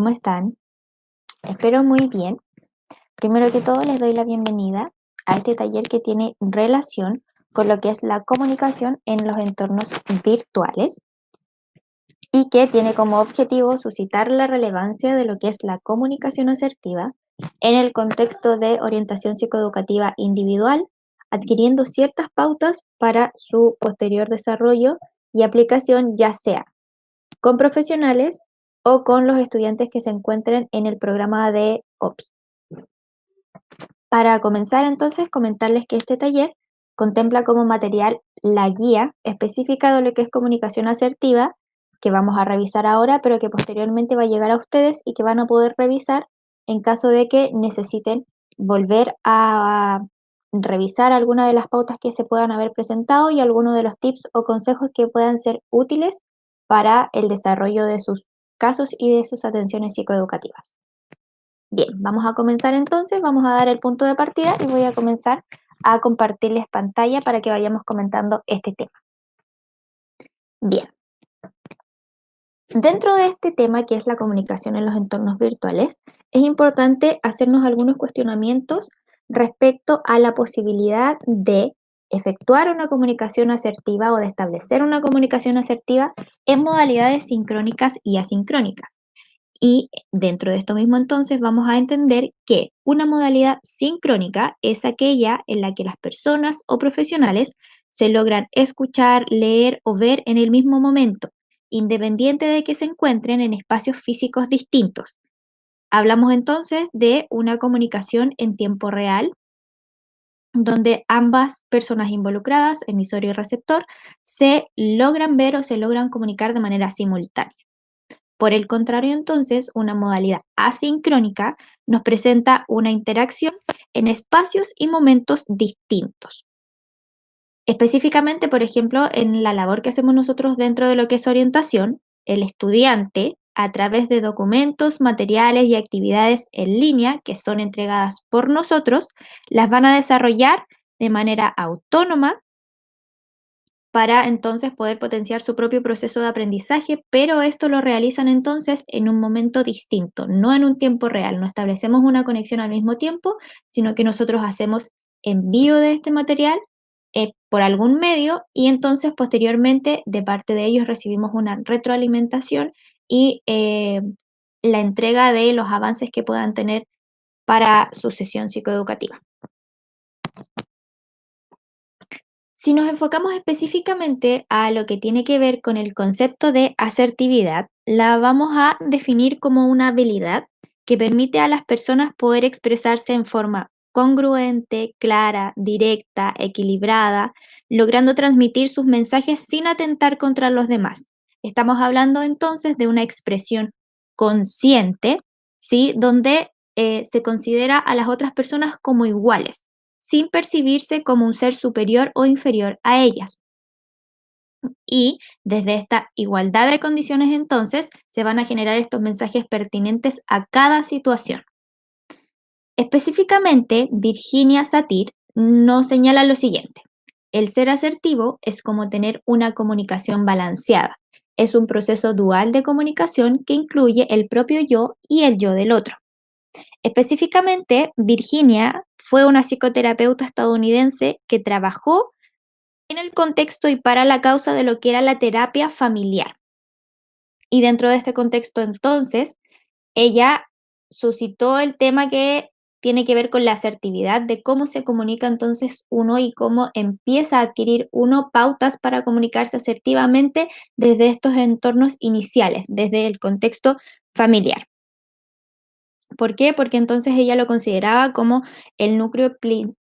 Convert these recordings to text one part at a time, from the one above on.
¿cómo están? Espero muy bien. Primero que todo, les doy la bienvenida a este taller que tiene relación con lo que es la comunicación en los entornos virtuales y que tiene como objetivo suscitar la relevancia de lo que es la comunicación asertiva en el contexto de orientación psicoeducativa individual, adquiriendo ciertas pautas para su posterior desarrollo y aplicación, ya sea con profesionales o con los estudiantes que se encuentren en el programa de OPI. Para comenzar entonces, comentarles que este taller contempla como material la guía específica de lo que es comunicación asertiva, que vamos a revisar ahora, pero que posteriormente va a llegar a ustedes y que van a poder revisar en caso de que necesiten volver a revisar alguna de las pautas que se puedan haber presentado y algunos de los tips o consejos que puedan ser útiles para el desarrollo de sus casos y de sus atenciones psicoeducativas. Bien, vamos a comenzar entonces, vamos a dar el punto de partida y voy a comenzar a compartirles pantalla para que vayamos comentando este tema. Bien, dentro de este tema que es la comunicación en los entornos virtuales, es importante hacernos algunos cuestionamientos respecto a la posibilidad de efectuar una comunicación asertiva o de establecer una comunicación asertiva en modalidades sincrónicas y asincrónicas. Y dentro de esto mismo entonces vamos a entender que una modalidad sincrónica es aquella en la que las personas o profesionales se logran escuchar, leer o ver en el mismo momento, independiente de que se encuentren en espacios físicos distintos. Hablamos entonces de una comunicación en tiempo real, donde ambas personas involucradas, emisor y receptor, se logran ver o se logran comunicar de manera simultánea. Por el contrario, entonces, una modalidad asincrónica nos presenta una interacción en espacios y momentos distintos. Específicamente, por ejemplo, en la labor que hacemos nosotros dentro de lo que es orientación, el estudiante, a través de documentos, materiales y actividades en línea que son entregadas por nosotros, las van a desarrollar de manera autónoma para entonces poder potenciar su propio proceso de aprendizaje, pero esto lo realizan entonces en un momento distinto, no en un tiempo real. No establecemos una conexión al mismo tiempo, sino que nosotros hacemos envío de este material por algún medio y entonces posteriormente de parte de ellos recibimos una retroalimentación y la entrega de los avances que puedan tener para su sesión psicoeducativa. Si nos enfocamos específicamente a lo que tiene que ver con el concepto de asertividad, la vamos a definir como una habilidad que permite a las personas poder expresarse en forma congruente, clara, directa, equilibrada, logrando transmitir sus mensajes sin atentar contra los demás. Estamos hablando entonces de una expresión consciente, ¿sí? Donde se considera a las otras personas como iguales sin percibirse como un ser superior o inferior a ellas. Y desde esta igualdad de condiciones entonces se van a generar estos mensajes pertinentes a cada situación. Específicamente, Virginia Satir nos señala lo siguiente. El ser asertivo es como tener una comunicación balanceada. Es un proceso dual de comunicación que incluye el propio yo y el yo del otro. Específicamente, Virginia fue una psicoterapeuta estadounidense que trabajó en el contexto y para la causa de lo que era la terapia familiar. Y dentro de este contexto, entonces, ella suscitó el tema que tiene que ver con la asertividad, de cómo se comunica entonces uno y cómo empieza a adquirir uno pautas para comunicarse asertivamente desde estos entornos iniciales, desde el contexto familiar. ¿Por qué? Porque entonces ella lo consideraba como el núcleo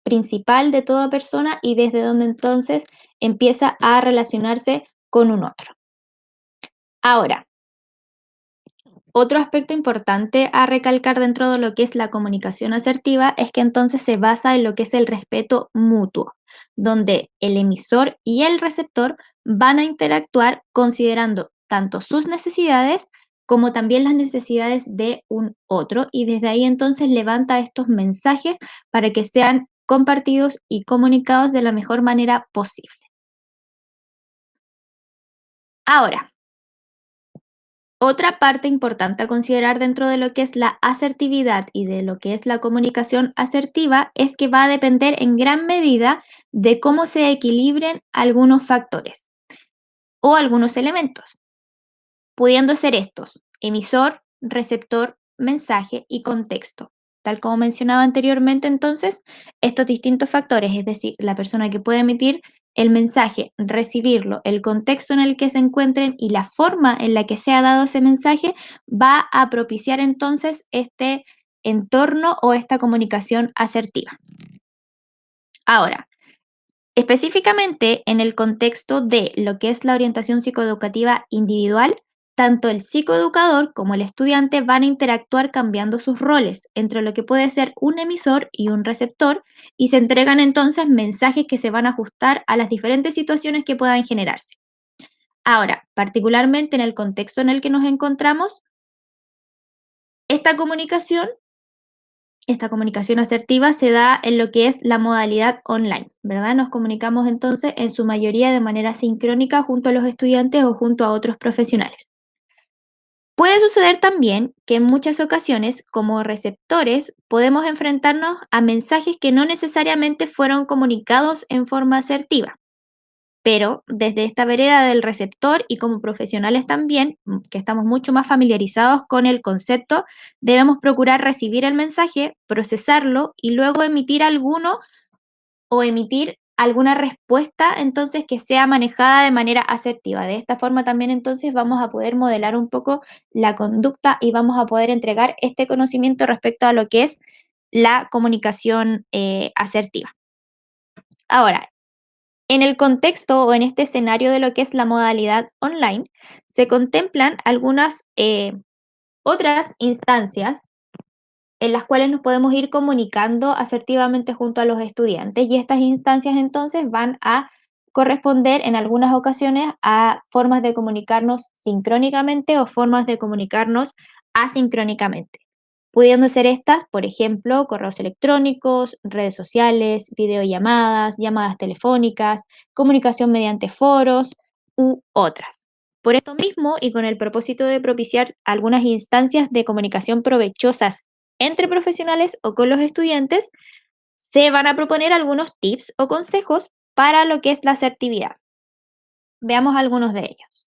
principal de toda persona y desde donde entonces empieza a relacionarse con un otro. Ahora, otro aspecto importante a recalcar dentro de lo que es la comunicación asertiva es que entonces se basa en lo que es el respeto mutuo, donde el emisor y el receptor van a interactuar considerando tanto sus necesidades como también las necesidades de un otro y desde ahí entonces levanta estos mensajes para que sean compartidos y comunicados de la mejor manera posible. Ahora, Otra parte importante a considerar dentro de lo que es la asertividad y de lo que es la comunicación asertiva es que va a depender en gran medida de cómo se equilibren algunos factores o algunos elementos, pudiendo ser estos: emisor, receptor, mensaje y contexto. Tal como mencionaba anteriormente, entonces, estos distintos factores, es decir, la persona que puede emitir el mensaje, recibirlo, el contexto en el que se encuentren y la forma en la que se ha dado ese mensaje, va a propiciar entonces este entorno o esta comunicación asertiva. Ahora, específicamente en el contexto de lo que es la orientación psicoeducativa individual, tanto el psicoeducador como el estudiante van a interactuar cambiando sus roles entre lo que puede ser un emisor y un receptor, y se entregan entonces mensajes que se van a ajustar a las diferentes situaciones que puedan generarse. Ahora, particularmente en el contexto en el que nos encontramos, esta comunicación esta comunicación asertiva se da en lo que es la modalidad online, ¿verdad? Nos comunicamos entonces en su mayoría de manera sincrónica junto a los estudiantes o junto a otros profesionales. Puede suceder también que en muchas ocasiones, como receptores, podemos enfrentarnos a mensajes que no necesariamente fueron comunicados en forma asertiva. Pero desde esta vereda del receptor y como profesionales también, que estamos mucho más familiarizados con el concepto, debemos procurar recibir el mensaje, procesarlo y luego emitir alguno o emitir alguna respuesta entonces que sea manejada de manera asertiva. De esta forma también entonces vamos a poder modelar un poco la conducta y vamos a poder entregar este conocimiento respecto a lo que es la comunicación asertiva. Ahora, en el contexto o en este escenario de lo que es la modalidad online, se contemplan algunas otras instancias en las cuales nos podemos ir comunicando asertivamente junto a los estudiantes, y estas instancias entonces van a corresponder en algunas ocasiones a formas de comunicarnos sincrónicamente o formas de comunicarnos asincrónicamente, pudiendo ser estas, por ejemplo, correos electrónicos, redes sociales, videollamadas, llamadas telefónicas, comunicación mediante foros u otras. Por esto mismo, y con el propósito de propiciar algunas instancias de comunicación provechosas entre profesionales o con los estudiantes, se van a proponer algunos tips o consejos para lo que es la asertividad. Veamos algunos de ellos.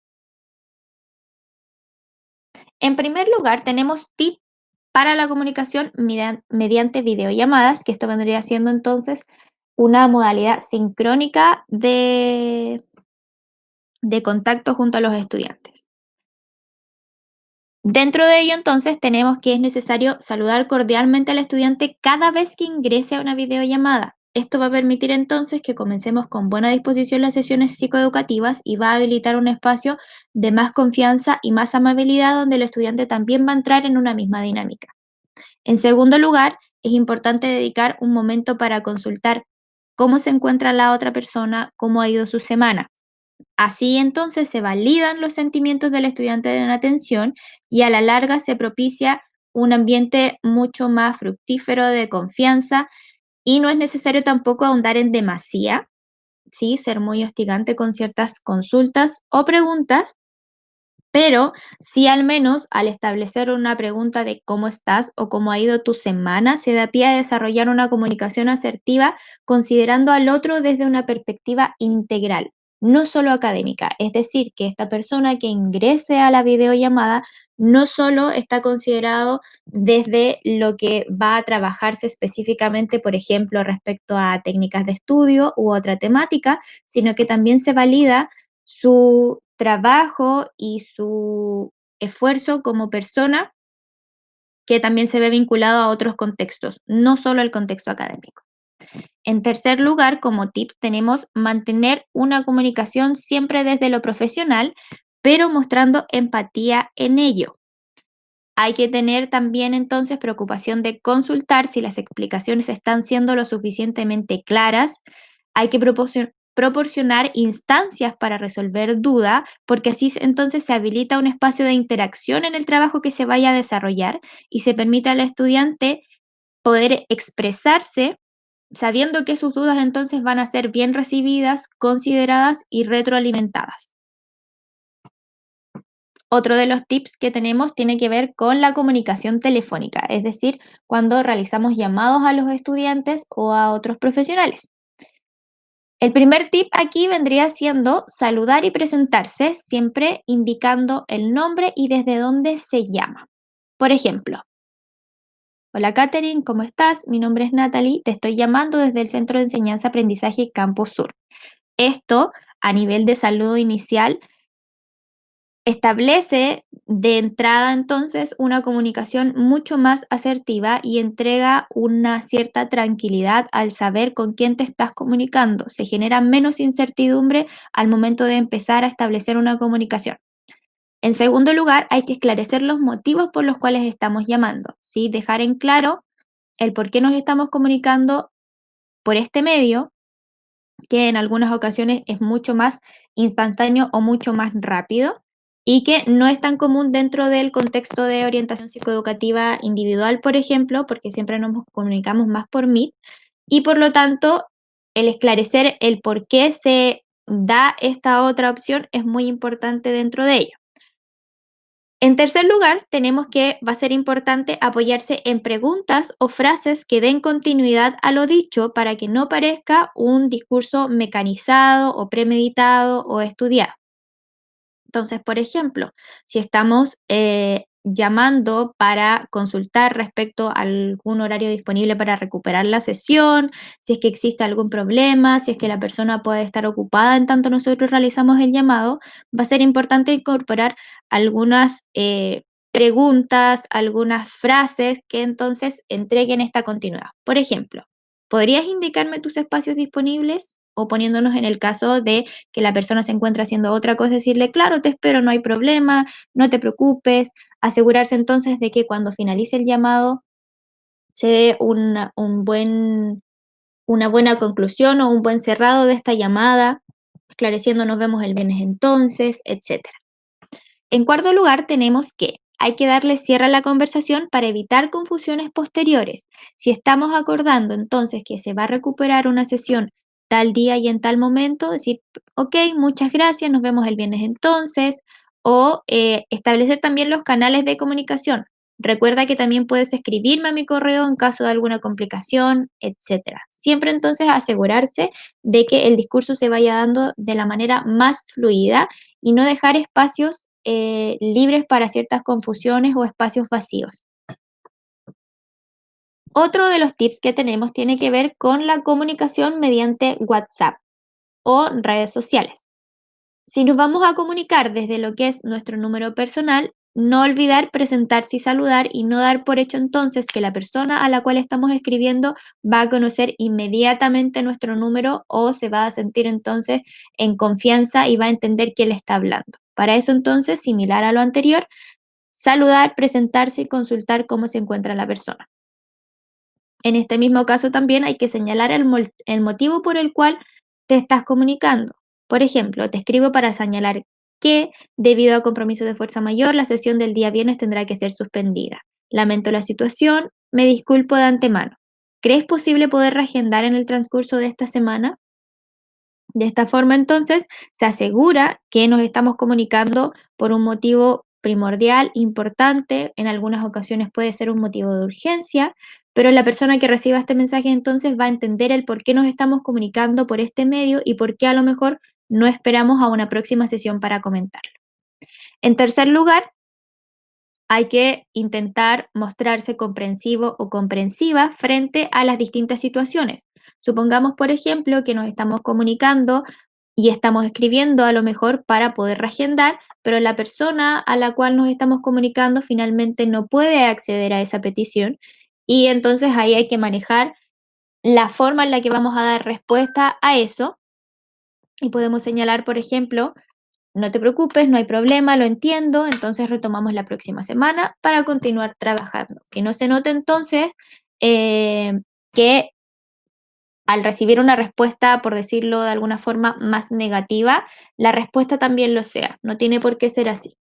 En primer lugar, tenemos tips para la comunicación mediante videollamadas, que esto vendría siendo entonces una modalidad sincrónica de contacto junto a los estudiantes. Dentro de ello, entonces, tenemos que es necesario saludar cordialmente al estudiante cada vez que ingrese a una videollamada. Esto va a permitir entonces que comencemos con buena disposición las sesiones psicoeducativas y va a habilitar un espacio de más confianza y más amabilidad donde el estudiante también va a entrar en una misma dinámica. En segundo lugar, es importante dedicar un momento para consultar cómo se encuentra la otra persona, cómo ha ido su semana. Así entonces se validan los sentimientos del estudiante en atención y a la larga se propicia un ambiente mucho más fructífero de confianza, y no es necesario tampoco ahondar en demasía, sí, ser muy hostigante con ciertas consultas o preguntas, pero sí, al menos al establecer una pregunta de cómo estás o cómo ha ido tu semana, se da pie a desarrollar una comunicación asertiva considerando al otro desde una perspectiva integral, no solo académica. Es decir, que esta persona que ingrese a la videollamada no solo está considerado desde lo que va a trabajarse específicamente, por ejemplo, respecto a técnicas de estudio u otra temática, sino que también se valida su trabajo y su esfuerzo como persona, que también se ve vinculado a otros contextos, no solo al contexto académico. En tercer lugar, como tip, tenemos mantener una comunicación siempre desde lo profesional, pero mostrando empatía en ello. Hay que tener también entonces preocupación de consultar si las explicaciones están siendo lo suficientemente claras. Hay que proporcionar instancias para resolver dudas, porque así entonces se habilita un espacio de interacción en el trabajo que se vaya a desarrollar y se permite al estudiante poder expresarse sabiendo que sus dudas entonces van a ser bien recibidas, consideradas y retroalimentadas. Otro de los tips que tenemos tiene que ver con la comunicación telefónica, es decir, cuando realizamos llamados a los estudiantes o a otros profesionales. El primer tip aquí vendría siendo saludar y presentarse, siempre indicando el nombre y desde dónde se llama. Por ejemplo, hola Katherine, ¿cómo estás? Mi nombre es Natalie, te estoy llamando desde el Centro de Enseñanza Aprendizaje Campus Sur. Esto, a nivel de saludo inicial, establece de entrada entonces una comunicación mucho más asertiva y entrega una cierta tranquilidad al saber con quién te estás comunicando. Se genera menos incertidumbre al momento de empezar a establecer una comunicación. En segundo lugar, hay que esclarecer los motivos por los cuales estamos llamando, ¿sí? Dejar en claro el por qué nos estamos comunicando por este medio, que en algunas ocasiones es mucho más instantáneo o mucho más rápido y que no es tan común dentro del contexto de orientación psicoeducativa individual, por ejemplo, porque siempre nos comunicamos más por Meet y por lo tanto el esclarecer el por qué se da esta otra opción es muy importante dentro de ello. En tercer lugar, tenemos que va a ser importante apoyarse en preguntas o frases que den continuidad a lo dicho para que no parezca un discurso mecanizado o premeditado o estudiado. Entonces, por ejemplo, si estamos llamando para consultar respecto a algún horario disponible para recuperar la sesión, si es que existe algún problema, si es que la persona puede estar ocupada en tanto nosotros realizamos el llamado, va a ser importante incorporar algunas preguntas, algunas frases que entonces entreguen esta continuidad. Por ejemplo, ¿podrías indicarme tus espacios disponibles? O poniéndonos en el caso de que la persona se encuentra haciendo otra cosa, decirle, claro, te espero, no hay problema, no te preocupes, asegurarse entonces de que cuando finalice el llamado se dé una buena conclusión o un buen cerrado de esta llamada, esclareciendo nos vemos el viernes entonces, etcétera. En cuarto lugar, tenemos que hay que darle cierre a la conversación para evitar confusiones posteriores. Si estamos acordando entonces que se va a recuperar una sesión tal día y en tal momento, decir, ok, muchas gracias, nos vemos el viernes entonces, o establecer también los canales de comunicación. Recuerda que también puedes escribirme a mi correo en caso de alguna complicación, etcétera. Siempre entonces asegurarse de que el discurso se vaya dando de la manera más fluida y no dejar espacios libres para ciertas confusiones o espacios vacíos. Otro de los tips que tenemos tiene que ver con la comunicación mediante WhatsApp o redes sociales. Si nos vamos a comunicar desde lo que es nuestro número personal, no olvidar presentarse y saludar y no dar por hecho entonces que la persona a la cual estamos escribiendo va a conocer inmediatamente nuestro número o se va a sentir entonces en confianza y va a entender quién le está hablando. Para eso entonces, similar a lo anterior, saludar, presentarse y consultar cómo se encuentra la persona. En este mismo caso también hay que señalar el motivo por el cual te estás comunicando. Por ejemplo, te escribo para señalar que, debido a compromiso de fuerza mayor, la sesión del día viernes tendrá que ser suspendida. Lamento la situación, me disculpo de antemano. ¿Crees posible poder reagendar en el transcurso de esta semana? De esta forma, entonces, se asegura que nos estamos comunicando por un motivo primordial, importante, en algunas ocasiones puede ser un motivo de urgencia, pero la persona que reciba este mensaje entonces va a entender el por qué nos estamos comunicando por este medio y por qué a lo mejor no esperamos a una próxima sesión para comentarlo. En tercer lugar, hay que intentar mostrarse comprensivo o comprensiva frente a las distintas situaciones. Supongamos, por ejemplo, que nos estamos comunicando y estamos escribiendo a lo mejor para poder reagendar, pero la persona a la cual nos estamos comunicando finalmente no puede acceder a esa petición y entonces ahí hay que manejar la forma en la que vamos a dar respuesta a eso y podemos señalar, por ejemplo, no te preocupes, no hay problema, lo entiendo, entonces retomamos la próxima semana para continuar trabajando. Que no se note entonces que al recibir una respuesta, por decirlo de alguna forma, más negativa, la respuesta también lo sea. No tiene por qué ser así.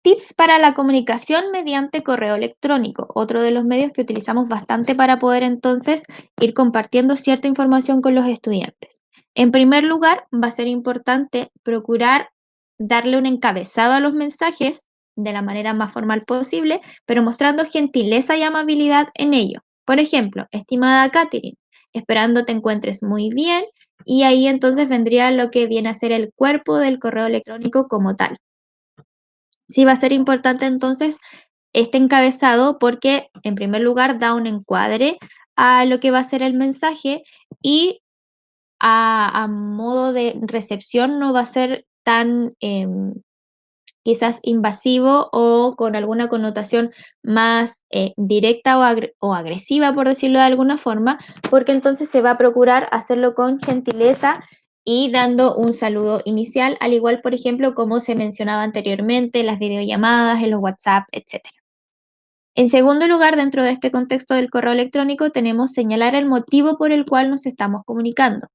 Tips para la comunicación mediante correo electrónico, otro de los medios que utilizamos bastante para poder entonces ir compartiendo cierta información con los estudiantes. En primer lugar, va a ser importante procurar darle un encabezado a los mensajes de la manera más formal posible, pero mostrando gentileza y amabilidad en ello. Por ejemplo, estimada Katherine, esperando te encuentres muy bien, y ahí entonces vendría lo que viene a ser el cuerpo del correo electrónico como tal. Sí va a ser importante entonces este encabezado porque en primer lugar da un encuadre a lo que va a ser el mensaje y a modo de recepción no va a ser tan quizás invasivo o con alguna connotación más directa o agresiva, por decirlo de alguna forma, porque entonces se va a procurar hacerlo con gentileza y dando un saludo inicial, al igual, por ejemplo, como se mencionaba anteriormente, las videollamadas, en los WhatsApp, etcétera. En segundo lugar, dentro de este contexto del correo electrónico, tenemos señalar el motivo por el cual nos estamos comunicando.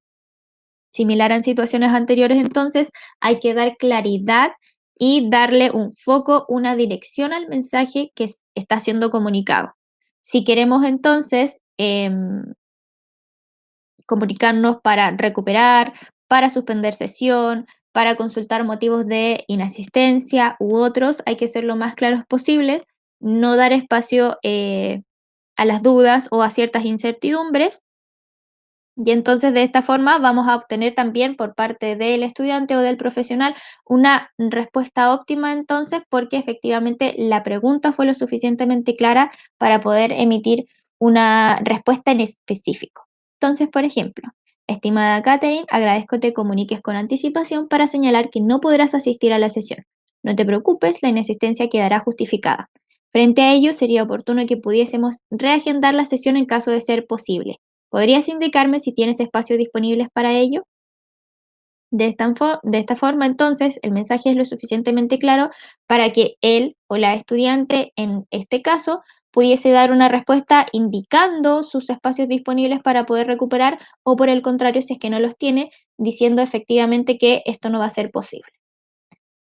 Similar en situaciones anteriores, entonces, hay que dar claridad y darle un foco, una dirección al mensaje que está siendo comunicado. Si queremos entonces comunicarnos para recuperar, para suspender sesión, para consultar motivos de inasistencia u otros, hay que ser lo más claros posible, no dar espacio a las dudas o a ciertas incertidumbres y entonces de esta forma vamos a obtener también por parte del estudiante o del profesional una respuesta óptima entonces porque efectivamente la pregunta fue lo suficientemente clara para poder emitir una respuesta en específico. Entonces, por ejemplo, estimada Catherine, agradezco te comuniques con anticipación para señalar que no podrás asistir a la sesión. No te preocupes, la inasistencia quedará justificada. Frente a ello, sería oportuno que pudiésemos reagendar la sesión en caso de ser posible. ¿Podrías indicarme si tienes espacios disponibles para ello? De esta forma, entonces, el mensaje es lo suficientemente claro para que él o la estudiante, en este caso, pudiese dar una respuesta indicando sus espacios disponibles para poder recuperar o por el contrario, si es que no los tiene, diciendo efectivamente que esto no va a ser posible.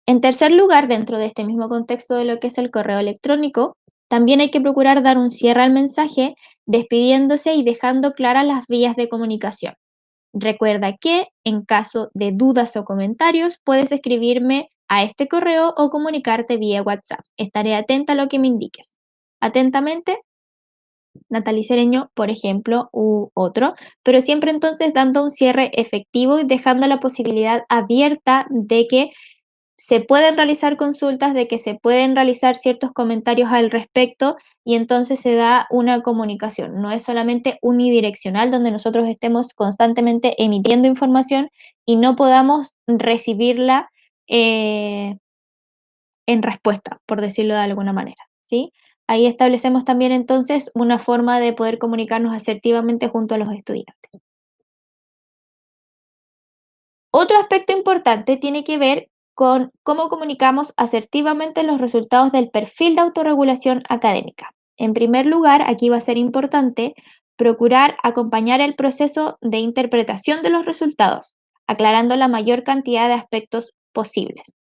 En tercer lugar, dentro de este mismo contexto de lo que es el correo electrónico, también hay que procurar dar un cierre al mensaje, despidiéndose y dejando claras las vías de comunicación. Recuerda que en caso de dudas o comentarios, puedes escribirme a este correo o comunicarte vía WhatsApp. Estaré atenta a lo que me indiques. Atentamente, Natalie Cereño, por ejemplo, u otro, pero siempre entonces dando un cierre efectivo y dejando la posibilidad abierta de que se pueden realizar consultas, de que se pueden realizar ciertos comentarios al respecto y entonces se da una comunicación. No es solamente unidireccional donde nosotros estemos constantemente emitiendo información y no podamos recibirla eh, en respuesta, por decirlo de alguna manera, ¿sí? Ahí establecemos también entonces una forma de poder comunicarnos asertivamente junto a los estudiantes. Otro aspecto importante tiene que ver con cómo comunicamos asertivamente los resultados del perfil de autorregulación académica. En primer lugar, aquí va a ser importante procurar acompañar el proceso de interpretación de los resultados, aclarando la mayor cantidad de aspectos posibles.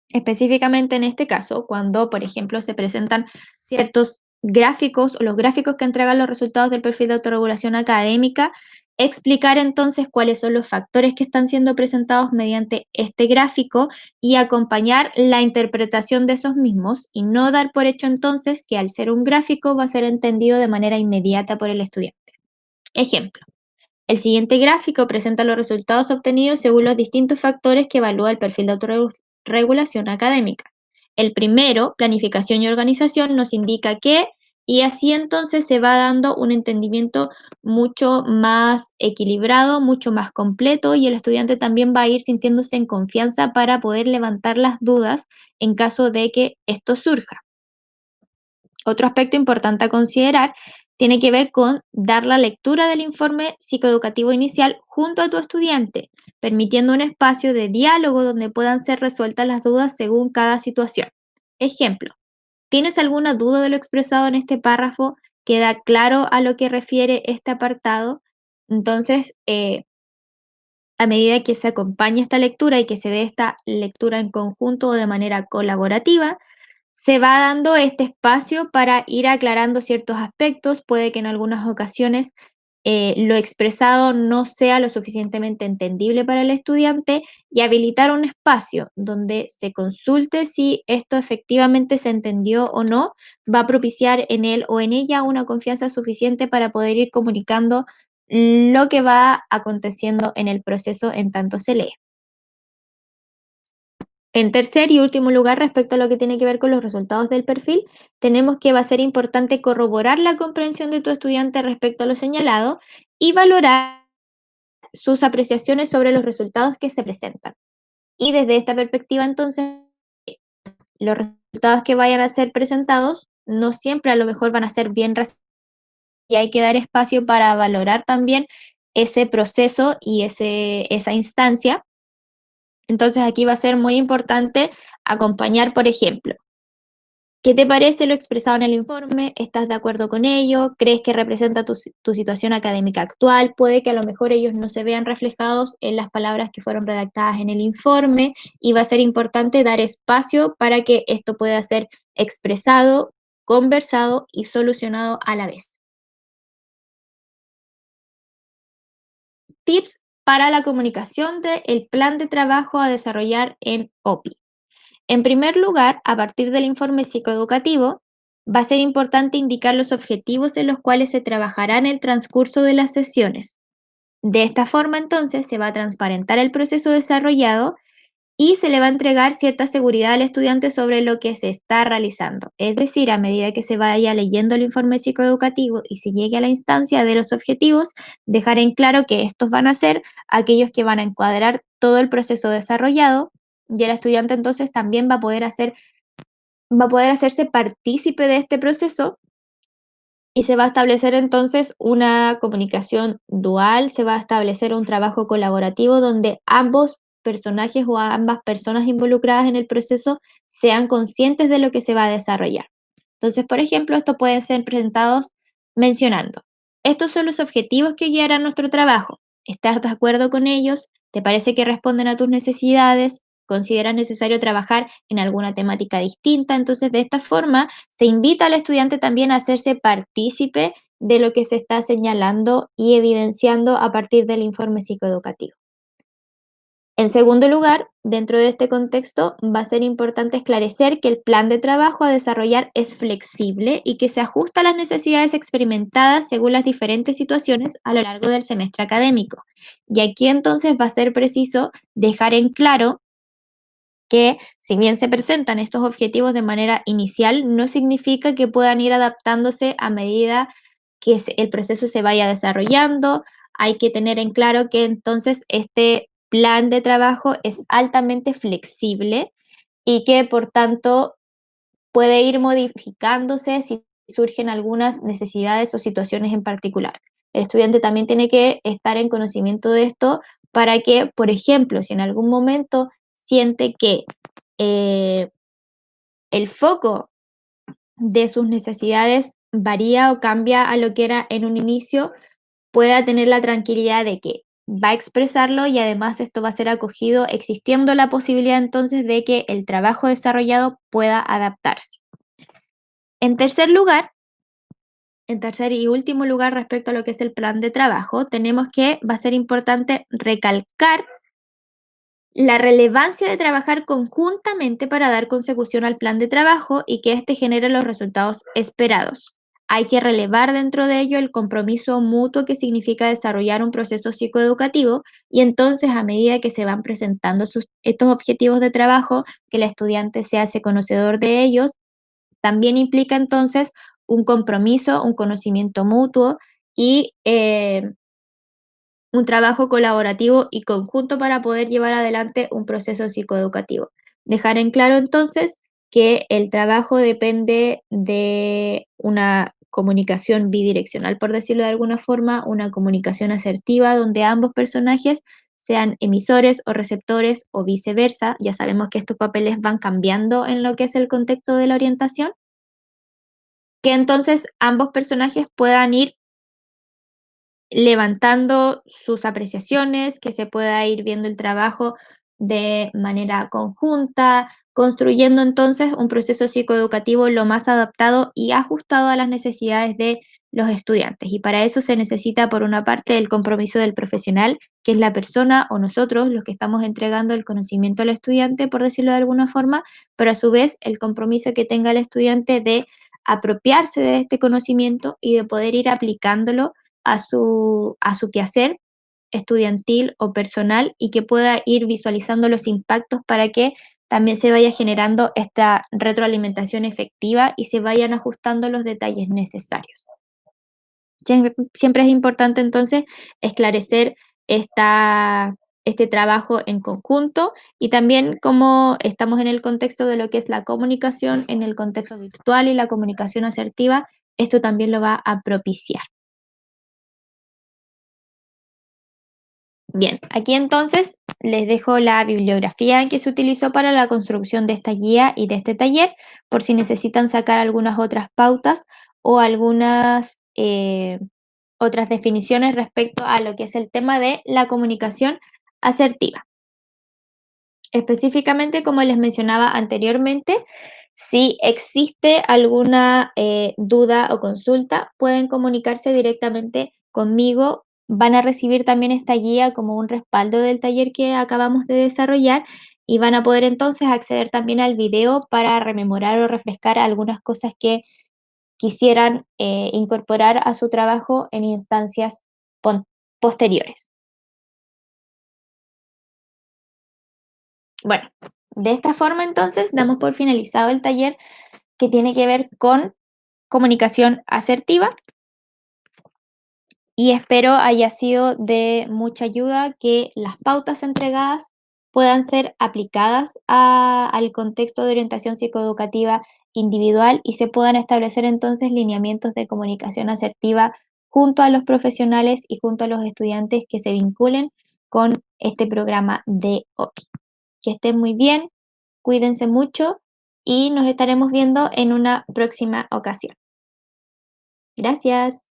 Específicamente en este caso, cuando, por ejemplo, se presentan ciertos gráficos o los gráficos que entregan los resultados del perfil de autorregulación académica, explicar entonces cuáles son los factores que están siendo presentados mediante este gráfico y acompañar la interpretación de esos mismos y no dar por hecho entonces que al ser un gráfico va a ser entendido de manera inmediata por el estudiante. Ejemplo. El siguiente gráfico presenta los resultados obtenidos según los distintos factores que evalúa el perfil de autorregulación académica. El primero, planificación y organización, nos indica que, y así entonces se va dando un entendimiento mucho más equilibrado, mucho más completo y el estudiante también va a ir sintiéndose en confianza para poder levantar las dudas en caso de que esto surja. Otro aspecto importante a considerar tiene que ver con dar la lectura del informe psicoeducativo inicial junto a tu estudiante, permitiendo un espacio de diálogo donde puedan ser resueltas las dudas según cada situación. Ejemplo, ¿tienes alguna duda de lo expresado en este párrafo? ¿Queda claro a lo que refiere este apartado? Entonces, a medida que se acompaña esta lectura y que se dé esta lectura en conjunto o de manera colaborativa, se va dando este espacio para ir aclarando ciertos aspectos, puede que en algunas ocasiones lo expresado no sea lo suficientemente entendible para el estudiante y habilitar un espacio donde se consulte si esto efectivamente se entendió o no, va a propiciar en él o en ella una confianza suficiente para poder ir comunicando lo que va aconteciendo en el proceso en tanto se lee. En tercer y último lugar, respecto a lo que tiene que ver con los resultados del perfil, tenemos que va a ser importante corroborar la comprensión de tu estudiante respecto a lo señalado y valorar sus apreciaciones sobre los resultados que se presentan. Y desde esta perspectiva, entonces, los resultados que vayan a ser presentados no siempre a lo mejor van a ser bien recibidos y hay que dar espacio para valorar también ese proceso y esa instancia. Entonces aquí va a ser muy importante acompañar, por ejemplo, ¿qué te parece lo expresado en el informe? ¿Estás de acuerdo con ello? ¿Crees que representa tu situación académica actual? Puede que a lo mejor ellos no se vean reflejados en las palabras que fueron redactadas en el informe y va a ser importante dar espacio para que esto pueda ser expresado, conversado y solucionado a la vez. Tips para la comunicación del plan de trabajo a desarrollar en OPI. En primer lugar, a partir del informe psicoeducativo, va a ser importante indicar los objetivos en los cuales se trabajará en el transcurso de las sesiones. De esta forma, entonces, se va a transparentar el proceso desarrollado y se le va a entregar cierta seguridad al estudiante sobre lo que se está realizando. Es decir, a medida que se vaya leyendo el informe psicoeducativo y se llegue a la instancia de los objetivos, dejar en claro que estos van a ser aquellos que van a encuadrar todo el proceso desarrollado y el estudiante entonces también va a poder hacerse partícipe de este proceso y se va a establecer entonces una comunicación dual, se va a establecer un trabajo colaborativo donde ambos personajes o ambas personas involucradas en el proceso sean conscientes de lo que se va a desarrollar. Entonces, por ejemplo, estos pueden ser presentados mencionando, estos son los objetivos que guiarán nuestro trabajo. ¿Estás de acuerdo con ellos? ¿Te parece que responden a tus necesidades? ¿Consideras necesario trabajar en alguna temática distinta? Entonces, de esta forma, se invita al estudiante también a hacerse partícipe de lo que se está señalando y evidenciando a partir del informe psicoeducativo. En segundo lugar, dentro de este contexto, va a ser importante esclarecer que el plan de trabajo a desarrollar es flexible y que se ajusta a las necesidades experimentadas según las diferentes situaciones a lo largo del semestre académico. Y aquí entonces va a ser preciso dejar en claro que si bien se presentan estos objetivos de manera inicial, no significa que puedan ir adaptándose a medida que el proceso se vaya desarrollando. Hay que tener en claro que entonces este plan de trabajo es altamente flexible y que por tanto puede ir modificándose si surgen algunas necesidades o situaciones en particular. El estudiante también tiene que estar en conocimiento de esto para que, por ejemplo, si en algún momento siente que eh, el foco de sus necesidades varía o cambia a lo que era en un inicio, pueda tener la tranquilidad de que va a expresarlo y además esto va a ser acogido, existiendo la posibilidad entonces de que el trabajo desarrollado pueda adaptarse. En tercer lugar, en tercer y último lugar, respecto a lo que es el plan de trabajo, tenemos que va a ser importante recalcar la relevancia de trabajar conjuntamente para dar consecución al plan de trabajo y que éste genere los resultados esperados. Hay que relevar dentro de ello el compromiso mutuo que significa desarrollar un proceso psicoeducativo y entonces a medida que se van presentando estos objetivos de trabajo, que el estudiante se hace conocedor de ellos, también implica entonces un compromiso, un conocimiento mutuo y un trabajo colaborativo y conjunto para poder llevar adelante un proceso psicoeducativo. Dejar en claro entonces que el trabajo depende de una comunicación bidireccional, por decirlo de alguna forma, una comunicación asertiva donde ambos personajes sean emisores o receptores o viceversa. Ya sabemos que estos papeles van cambiando en lo que es el contexto de la orientación, que entonces ambos personajes puedan ir levantando sus apreciaciones, que se pueda ir viendo el trabajo de manera conjunta, construyendo entonces un proceso psicoeducativo lo más adaptado y ajustado a las necesidades de los estudiantes. Y para eso se necesita, por una parte, el compromiso del profesional, que es la persona o nosotros los que estamos entregando el conocimiento al estudiante, por decirlo de alguna forma, pero a su vez el compromiso que tenga el estudiante de apropiarse de este conocimiento y de poder ir aplicándolo a su quehacer estudiantil o personal y que pueda ir visualizando los impactos para que también se vaya generando esta retroalimentación efectiva y se vayan ajustando los detalles necesarios. Siempre es importante entonces esclarecer esta, este trabajo en conjunto y también como estamos en el contexto de lo que es la comunicación, en el contexto virtual y la comunicación asertiva, esto también lo va a propiciar. Bien, aquí entonces les dejo la bibliografía que se utilizó para la construcción de esta guía y de este taller, por si necesitan sacar algunas otras pautas o algunas otras definiciones respecto a lo que es el tema de la comunicación asertiva. Específicamente, como les mencionaba anteriormente, si existe alguna duda o consulta, pueden comunicarse directamente conmigo. Van a recibir también esta guía como un respaldo del taller que acabamos de desarrollar y van a poder entonces acceder también al video para rememorar o refrescar algunas cosas que quisieran incorporar a su trabajo en instancias posteriores. Bueno, de esta forma entonces damos por finalizado el taller que tiene que ver con comunicación asertiva y espero haya sido de mucha ayuda que las pautas entregadas puedan ser aplicadas al contexto de orientación psicoeducativa individual y se puedan establecer entonces lineamientos de comunicación asertiva junto a los profesionales y junto a los estudiantes que se vinculen con este programa de OPI. Que estén muy bien, cuídense mucho y nos estaremos viendo en una próxima ocasión. Gracias.